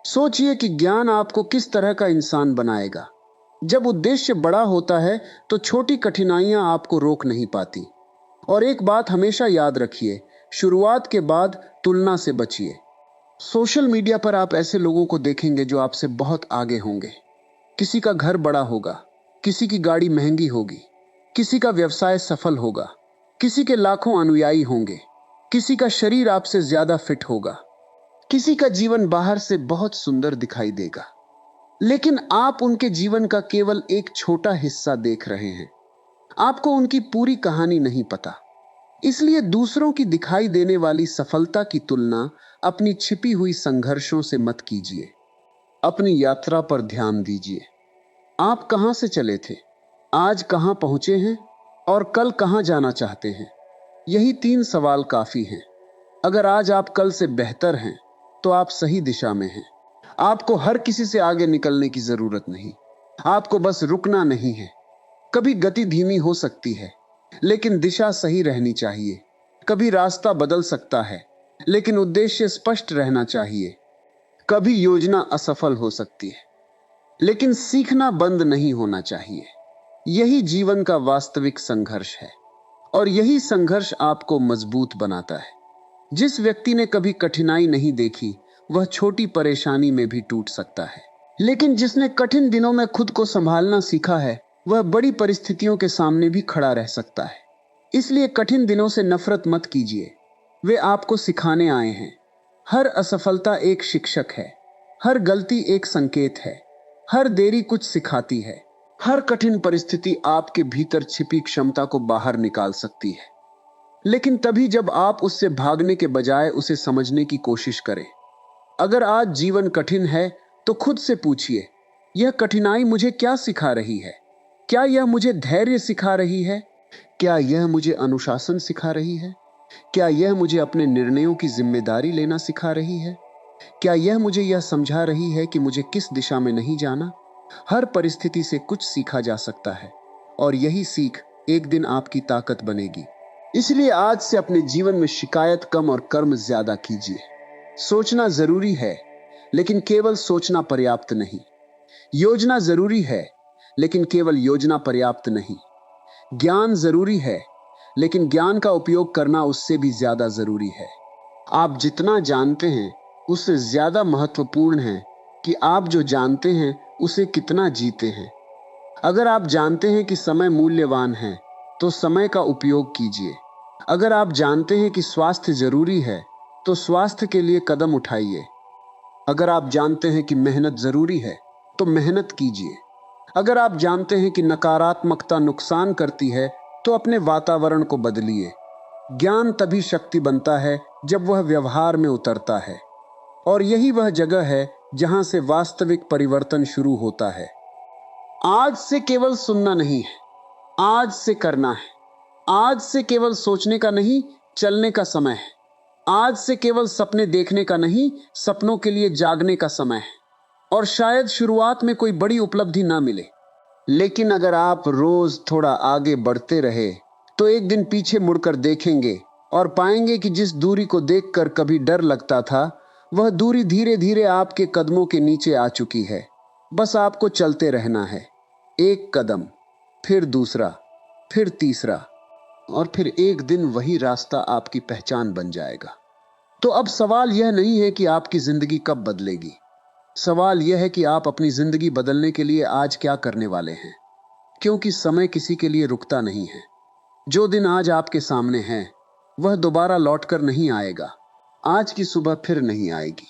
सोचिए कि ज्ञान आपको किस तरह का इंसान बनाएगा। जब उद्देश्य बड़ा होता है तो छोटी कठिनाइयां आपको रोक नहीं पाती। और एक बात हमेशा याद रखिए, शुरुआत के बाद तुलना से बचिए। सोशल मीडिया पर आप ऐसे लोगों को देखेंगे जो आपसे बहुत आगे होंगे। किसी का घर बड़ा होगा, किसी की गाड़ी महंगी होगी, किसी का व्यवसाय सफल होगा, किसी के लाखों अनुयायी होंगे, किसी का शरीर आपसे ज्यादा फिट होगा, किसी का जीवन बाहर से बहुत सुंदर दिखाई देगा। लेकिन आप उनके जीवन का केवल एक छोटा हिस्सा देख रहे हैं। आपको उनकी पूरी कहानी नहीं पता। इसलिए दूसरों की दिखाई देने वाली सफलता की तुलना अपनी छिपी हुई संघर्षों से मत कीजिए। अपनी यात्रा पर ध्यान दीजिए। आप कहां से चले थे, आज कहां पहुंचे हैं और कल कहां जाना चाहते हैं? यही 3 सवाल काफी हैं। अगर आज आप कल से बेहतर हैं तो आप सही दिशा में हैं। आपको हर किसी से आगे निकलने की जरूरत नहीं, आपको बस रुकना नहीं है। कभी गति धीमी हो सकती है, लेकिन दिशा सही रहनी चाहिए। कभी रास्ता बदल सकता है, लेकिन उद्देश्य स्पष्ट रहना चाहिए। कभी योजना असफल हो सकती है, लेकिन सीखना बंद नहीं होना चाहिए। यही जीवन का वास्तविक संघर्ष है, और यही संघर्ष आपको मजबूत बनाता है। जिस व्यक्ति ने कभी कठिनाई नहीं देखी, वह छोटी परेशानी में भी टूट सकता है, लेकिन जिसने कठिन दिनों में खुद को संभालना सीखा है, वह बड़ी परिस्थितियों के सामने भी खड़ा रह सकता है। इसलिए कठिन दिनों से नफरत मत कीजिए, वे आपको सिखाने आए हैं। हर असफलता एक शिक्षक है, हर गलती एक संकेत है, हर देरी कुछ सिखाती है। हर कठिन परिस्थिति आपके भीतर छिपी क्षमता को बाहर निकाल सकती है, लेकिन तभी जब आप उससे भागने के बजाय उसे समझने की कोशिश करें। अगर आज जीवन कठिन है तो खुद से पूछिए, यह कठिनाई मुझे क्या सिखा रही है? क्या यह मुझे धैर्य सिखा रही है? क्या यह मुझे अनुशासन सिखा रही है? क्या यह मुझे अपने निर्णयों की जिम्मेदारी लेना सिखा रही है? क्या यह मुझे यह समझा रही है कि मुझे किस दिशा में नहीं जाना? हर परिस्थिति से कुछ सीखा जा सकता है, और यही सीख एक दिन आपकी ताकत बनेगी। इसलिए आज से अपने जीवन में शिकायत कम और कर्म ज्यादा कीजिए। सोचना जरूरी है, लेकिन केवल सोचना पर्याप्त नहीं। योजना जरूरी है, लेकिन केवल योजना पर्याप्त नहीं। ज्ञान जरूरी है, लेकिन ज्ञान का उपयोग करना उससे भी ज्यादा जरूरी है। आप जितना जानते हैं उससे ज्यादा महत्वपूर्ण है कि आप जो जानते हैं उसे कितना जीते हैं। अगर आप जानते हैं कि समय मूल्यवान है तो समय का उपयोग कीजिए। अगर आप जानते हैं कि स्वास्थ्य जरूरी है तो स्वास्थ्य के लिए कदम उठाइए। अगर आप जानते हैं कि मेहनत जरूरी है तो मेहनत कीजिए। अगर आप जानते हैं कि नकारात्मकता नुकसान करती है तो अपने वातावरण को बदलिए। ज्ञान तभी शक्ति बनता है जब वह व्यवहार में उतरता है, और यही वह जगह है जहां से वास्तविक परिवर्तन शुरू होता है। आज से केवल सुनना नहीं है, आज से करना है। आज से केवल सोचने का नहीं, चलने का समय है। आज से केवल सपने देखने का नहीं, सपनों के लिए जागने का समय है। और शायद शुरुआत में कोई बड़ी उपलब्धि ना मिले, लेकिन अगर आप रोज थोड़ा आगे बढ़ते रहे तो एक दिन पीछे मुड़कर देखेंगे और पाएंगे कि जिस दूरी को देखकर कभी डर लगता था, वह दूरी धीरे धीरे आपके कदमों के नीचे आ चुकी है। बस आपको चलते रहना है, एक कदम, फिर दूसरा, फिर तीसरा, और फिर एक दिन वही रास्ता आपकी पहचान बन जाएगा। तो अब सवाल यह नहीं है कि आपकी जिंदगी कब बदलेगी, सवाल यह है कि आप अपनी जिंदगी बदलने के लिए आज क्या करने वाले हैं। क्योंकि समय किसी के लिए रुकता नहीं है। जो दिन आज आपके सामने है वह दोबारा लौटकर नहीं आएगा। आज की सुबह फिर नहीं आएगी।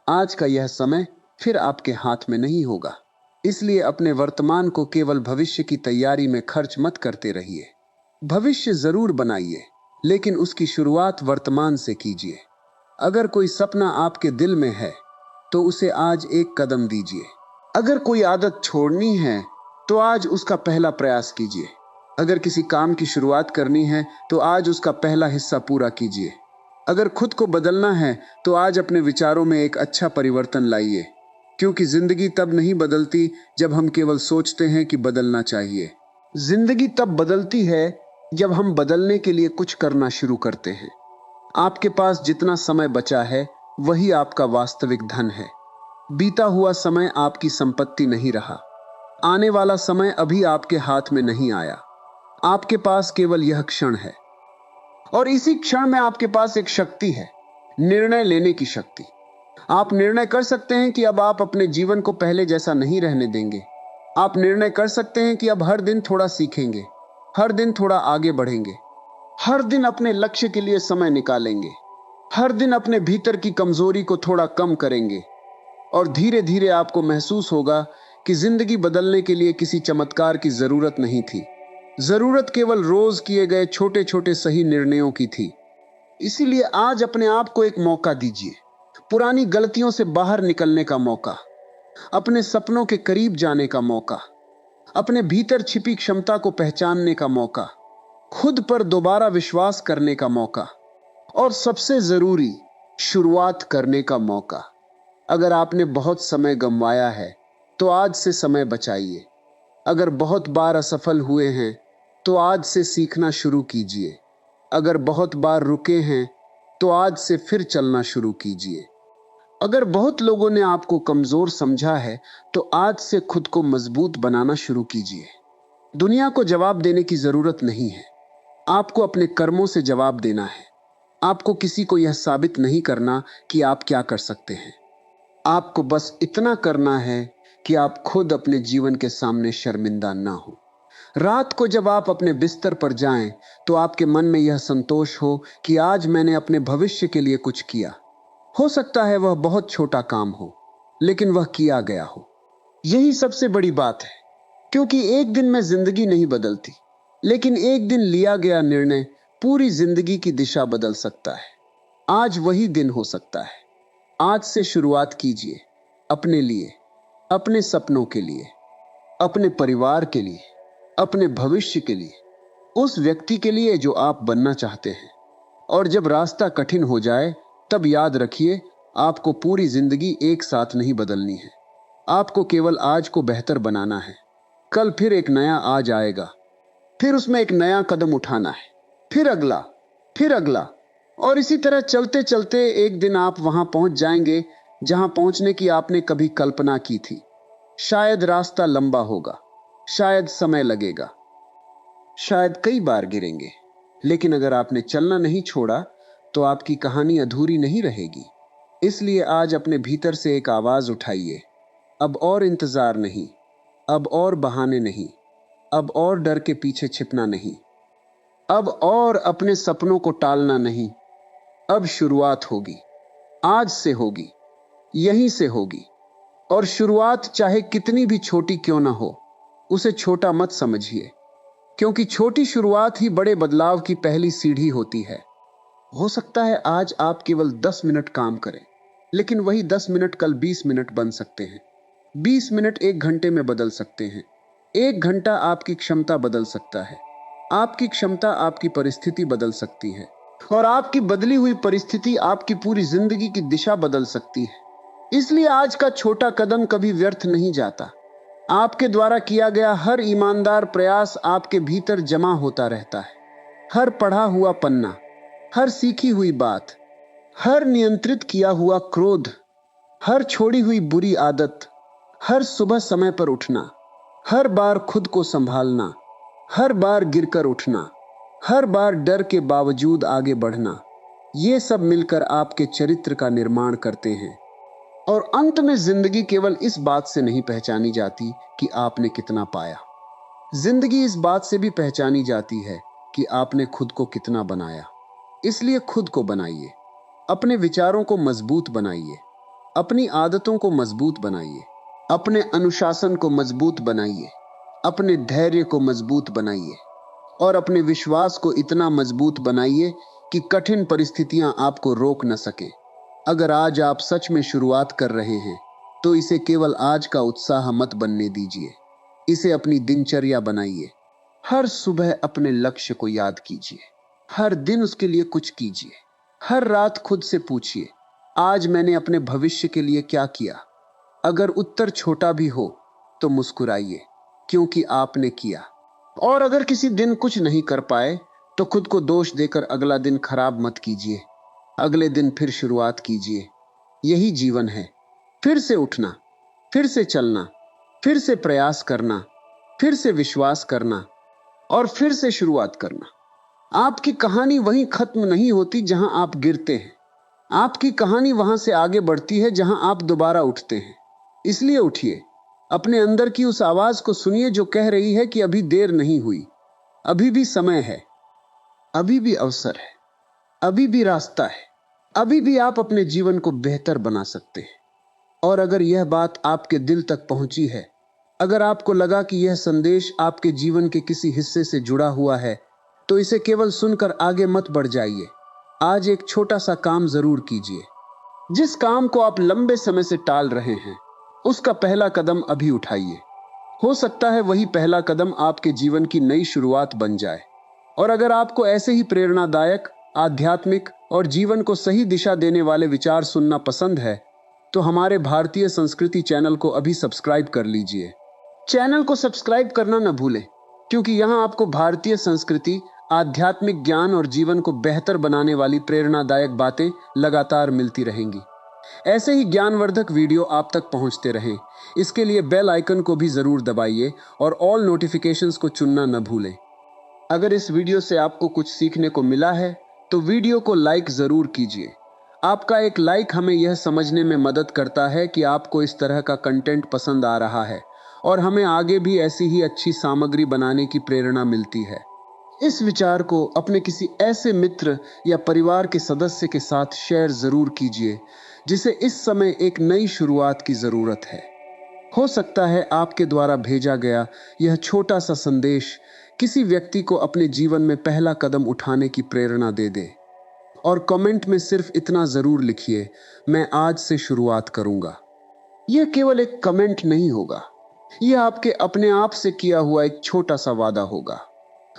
आज का यह समय फिर आपके हाथ में नहीं होगा। इसलिए अपने वर्तमान को केवल भविष्य की तैयारी में खर्च मत करते रहिए। भविष्य जरूर बनाइए, लेकिन उसकी शुरुआत वर्तमान से कीजिए। अगर कोई सपना आपके दिल में है तो उसे आज एक कदम दीजिए। अगर कोई आदत छोड़नी है तो आज उसका पहला प्रयास कीजिए। अगर किसी काम की शुरुआत करनी है तो आज उसका पहला हिस्सा पूरा कीजिए। अगर खुद को बदलना है तो आज अपने विचारों में एक अच्छा परिवर्तन लाइए, क्योंकि जिंदगी तब नहीं बदलती जब हम केवल सोचते हैं कि बदलना चाहिए। जिंदगी तब बदलती है जब हम बदलने के लिए कुछ करना शुरू करते हैं। आपके पास जितना समय बचा है वही आपका वास्तविक धन है। बीता हुआ समय आपकी संपत्ति नहीं रहा। आने वाला समय अभी आपके हाथ में नहीं आया। आपके पास केवल यह क्षण है, और इसी क्षण में आपके पास एक शक्ति है, निर्णय लेने की शक्ति। आप निर्णय कर सकते हैं कि अब आप अपने जीवन को पहले जैसा नहीं रहने देंगे। आप निर्णय कर सकते हैं कि अब हर दिन थोड़ा सीखेंगे, हर दिन थोड़ा आगे बढ़ेंगे, हर दिन अपने लक्ष्य के लिए समय निकालेंगे, हर दिन अपने भीतर की कमजोरी को थोड़ा कम करेंगे। और धीरे धीरे आपको महसूस होगा कि जिंदगी बदलने के लिए किसी चमत्कार की जरूरत नहीं थी। जरूरत केवल रोज किए गए छोटे छोटे सही निर्णयों की थी। इसीलिए आज अपने आप को एक मौका दीजिए, पुरानी गलतियों से बाहर निकलने का मौका, अपने सपनों के करीब जाने का मौका, अपने भीतर छिपी क्षमता को पहचानने का मौका, खुद पर दोबारा विश्वास करने का मौका, और सबसे जरूरी, शुरुआत करने का मौका। अगर आपने बहुत समय गंवाया है तो आज से समय बचाइए। अगर बहुत बार असफल हुए हैं तो आज से सीखना शुरू कीजिए। अगर बहुत बार रुके हैं तो आज से फिर चलना शुरू कीजिए। अगर बहुत लोगों ने आपको कमजोर समझा है तो आज से खुद को मजबूत बनाना शुरू कीजिए। दुनिया को जवाब देने की जरूरत नहीं है, आपको अपने कर्मों से जवाब देना है। आपको किसी को यह साबित नहीं करना कि आप क्या कर सकते हैं। आपको बस इतना करना है कि आप खुद अपने जीवन के सामने शर्मिंदा ना हो। रात को जब आप अपने बिस्तर पर जाएं, तो आपके मन में यह संतोष हो कि आज मैंने अपने भविष्य के लिए कुछ किया। हो सकता है वह बहुत छोटा काम हो, लेकिन वह किया गया हो। यही सबसे बड़ी बात है, क्योंकि एक दिन में जिंदगी नहीं बदलती, लेकिन एक दिन लिया गया निर्णय पूरी जिंदगी की दिशा बदल सकता है। आज वही दिन हो सकता है। आज से शुरुआत कीजिए, अपने लिए, अपने सपनों के लिए, अपने परिवार के लिए, अपने भविष्य के लिए, उस व्यक्ति के लिए जो आप बनना चाहते हैं। और जब रास्ता कठिन हो जाए, तब याद रखिए, आपको पूरी जिंदगी एक साथ नहीं बदलनी है। आपको केवल आज को बेहतर बनाना है। कल फिर एक नया आज आएगा, फिर उसमें एक नया कदम उठाना है, फिर अगला, फिर अगला, और इसी तरह चलते चलते एक दिन आप वहां पहुंच जाएंगे जहां पहुंचने की आपने कभी कल्पना की थी। शायद रास्ता लंबा होगा, शायद समय लगेगा, शायद कई बार गिरेंगे, लेकिन अगर आपने चलना नहीं छोड़ा तो आपकी कहानी अधूरी नहीं रहेगी। इसलिए आज अपने भीतर से एक आवाज उठाइए, अब और इंतजार नहीं, अब और बहाने नहीं, अब और डर के पीछे छिपना नहीं, अब और अपने सपनों को टालना नहीं। अब शुरुआत होगी, आज से होगी, यहीं से होगी। और शुरुआत चाहे कितनी भी छोटी क्यों ना हो, उसे छोटा मत समझिए, क्योंकि छोटी शुरुआत ही बड़े बदलाव की पहली सीढ़ी होती है। हो सकता है आज आप केवल 10 मिनट काम करें, लेकिन वही 10 मिनट कल 20 मिनट बन सकते हैं। 20 मिनट 1 घंटे में बदल सकते हैं। 1 घंटा आपकी क्षमता बदल सकता है। आपकी क्षमता आपकी परिस्थिति बदल सकती है, और आपकी बदली हुई परिस्थिति आपकी पूरी जिंदगी की दिशा बदल सकती है। इसलिए आज का छोटा कदम कभी व्यर्थ नहीं जाता। आपके द्वारा किया गया हर ईमानदार प्रयास आपके भीतर जमा होता रहता है। हर पढ़ा हुआ पन्ना, हर सीखी हुई बात, हर नियंत्रित किया हुआ क्रोध, हर छोड़ी हुई बुरी आदत, हर सुबह समय पर उठना, हर बार खुद को संभालना, हर बार गिरकर उठना, हर बार डर के बावजूद आगे बढ़ना, ये सब मिलकर आपके चरित्र का निर्माण करते हैं। और अंत में जिंदगी केवल इस बात से नहीं पहचानी जाती कि आपने कितना पाया। जिंदगी इस बात से भी पहचानी जाती है कि आपने खुद को कितना बनाया। इसलिए खुद को बनाइए, अपने विचारों को मजबूत बनाइए, अपनी आदतों को मजबूत बनाइए, अपने अनुशासन को मजबूत बनाइए, अपने धैर्य को मजबूत बनाइए, और अपने विश्वास को इतना मजबूत बनाइए कि कठिन परिस्थितियां आपको रोक न सकें। अगर आज आप सच में शुरुआत कर रहे हैं, तो इसे केवल आज का उत्साह मत बनने दीजिए। इसे अपनी दिनचर्या बनाइए। हर सुबह अपने लक्ष्य को याद कीजिए, हर दिन उसके लिए कुछ कीजिए। हर रात खुद से पूछिए, आज मैंने अपने भविष्य के लिए क्या किया। अगर उत्तर छोटा भी हो तो मुस्कुराइए, क्योंकि आपने किया। और अगर किसी दिन कुछ नहीं कर पाए तो खुद को दोष देकर अगला दिन खराब मत कीजिए। अगले दिन फिर शुरुआत कीजिए। यही जीवन है, फिर से उठना, फिर से चलना, फिर से प्रयास करना, फिर से विश्वास करना, और फिर से शुरुआत करना। आपकी कहानी वहीं खत्म नहीं होती जहां आप गिरते हैं। आपकी कहानी वहां से आगे बढ़ती है जहां आप दोबारा उठते हैं। इसलिए उठिए, अपने अंदर की उस आवाज को सुनिए जो कह रही है कि अभी देर नहीं हुई, अभी भी समय है, अभी भी अवसर है, अभी भी रास्ता है, अभी भी आप अपने जीवन को बेहतर बना सकते हैं। और अगर यह बात आपके दिल तक पहुंची है, अगर आपको लगा कि यह संदेश आपके जीवन के किसी हिस्से से जुड़ा हुआ है, तो इसे केवल सुनकर आगे मत बढ़ जाइए। आज एक छोटा सा काम जरूर कीजिए। जिस काम को आप लंबे समय से टाल रहे हैं, उसका पहला कदम अभी उठाइए। हो सकता है वही पहला कदम आपके जीवन की नई शुरुआत बन जाए। और अगर आपको ऐसे ही प्रेरणादायक, आध्यात्मिक और जीवन को सही दिशा देने वाले विचार सुनना पसंद है, तो हमारे भारतीय संस्कृति चैनल को अभी सब्सक्राइब कर लीजिए। चैनल को सब्सक्राइब करना न भूलें, क्योंकि यहाँ आपको भारतीय संस्कृति, आध्यात्मिक ज्ञान और जीवन को बेहतर बनाने वाली प्रेरणादायक बातें लगातार मिलती रहेंगी। ऐसे ही ज्ञानवर्धक वीडियो आप तक पहुंचते रहें, इसके लिए बेल आइकन को भी जरूर दबाइए और ऑल नोटिफिकेशंस को चुनना न भूलें। अगर इस वीडियो से आपको कुछ सीखने को मिला है, तो वीडियो को लाइक जरूर कीजिए। आपका एक लाइक हमें यह समझने में मदद करता है कि आपको इस तरह का कंटेंट पसंद आ रहा है, और हमें आगे भी ऐसी ही अच्छी सामग्री बनाने की प्रेरणा मिलती है। इस विचार को अपने किसी ऐसे मित्र या परिवार के सदस्य के साथ शेयर जरूर कीजिए जिसे इस समय एक नई शुरुआत की जरूरत है। हो सकता है आपके द्वारा भेजा गया यह छोटा सा संदेश किसी व्यक्ति को अपने जीवन में पहला कदम उठाने की प्रेरणा दे दे। और कमेंट में सिर्फ इतना जरूर लिखिए, मैं आज से शुरुआत करूंगा। यह केवल एक कमेंट नहीं होगा, यह आपके अपने आप से किया हुआ एक छोटा सा वादा होगा।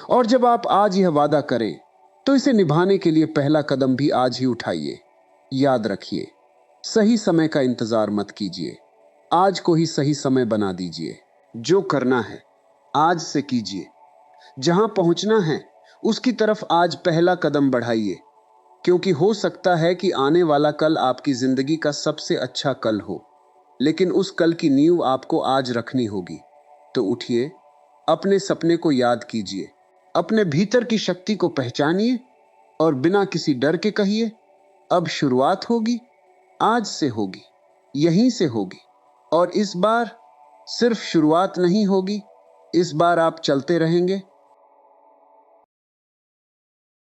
और जब आप आज यह वादा करें तो इसे निभाने के लिए पहला कदम भी आज ही उठाइए। याद रखिए, सही समय का इंतजार मत कीजिए, आज को ही सही समय बना दीजिए। जो करना है आज से कीजिए, जहां पहुंचना है उसकी तरफ आज पहला कदम बढ़ाइए, क्योंकि हो सकता है कि आने वाला कल आपकी जिंदगी का सबसे अच्छा कल हो, लेकिन उस कल की नींव आपको आज रखनी होगी। तो उठिए, अपने सपने को याद कीजिए, अपने भीतर की शक्ति को पहचानिए और बिना किसी डर के कहिए, अब शुरुआत होगी, आज से होगी, यहीं से होगी। और इस बार सिर्फ शुरुआत नहीं होगी, इस बार आप चलते रहेंगे,